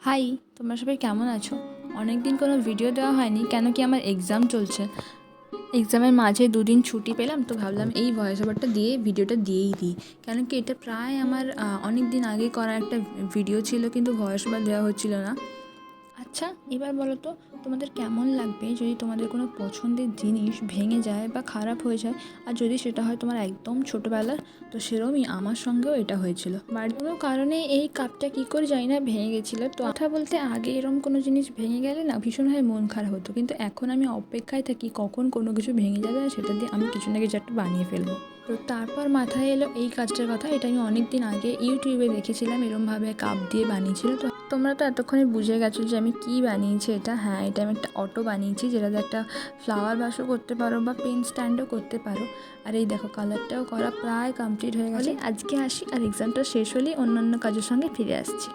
High, তোমরা সবাই কেমন আছো? অনেক দিন কোনো ভিডিও দেওয়া হয়নি, কেন কি আমার এক্সাম চলছে। এক্সামের মাঝে দুদিন ছুটি পেলাম, তো ভাবলাম এই ভয়েস ওভারটা দিয়ে ভিডিওটা দিয়েই দিই। কেন কি এটা প্রায় আমার অনেক দিন আগে করা একটা ভিডিও ছিল, কিন্তু ভয়েস ওভার দেওয়া হচ্ছিল না। আচ্ছা, এবার বলো তো তোমাদের কেমন লাগবে যদি তোমাদের কোনো পছন্দের জিনিস ভেঙে যায় বা খারাপ হয়ে যায়, আর যদি সেটা হয় তোমার একদম ছোটোবেলার। তো সেরমই আমার সঙ্গেও এটা হয়েছিল। বাড়ির কোনো কারণে এই কাপটা কী করে জানি না ভেঙে গেছিলো। তো কথা বলতে আগে এরম কোনো জিনিস ভেঙে গেলে না ভীষণভাবে মন খারাপ হতো, কিন্তু এখন আমি অপেক্ষায় থাকি কখন কোনো কিছু ভেঙে যাবে আর সেটা দিয়ে আমি কিছু না কিছু একটা বানিয়ে ফেলবো। তো তারপর মাথায় এলো এই কাজটার কথা। এটা আমি অনেক দিন আগে ইউটিউবে দেখেছিলাম, এরমভাবে কাপ দিয়ে বানিয়েছিল। তো তোমরা তো এতক্ষণে বুঝে গেছো যে আমি কী বানিয়েছি। এটা আমি একটা অটো বানিয়েছি, যেটাতে একটা ফ্লাওয়ার ভাসও করতে পারো বা পেন স্ট্যান্ডও করতে পারো। আর এই দেখো, কালারটাও করা প্রায় কমপ্লিট হয়ে গেছে। আজকে আসি, আর এক্সামটা শেষ হলেই অন্যান্য কাজের সঙ্গে ফিরে আসছি।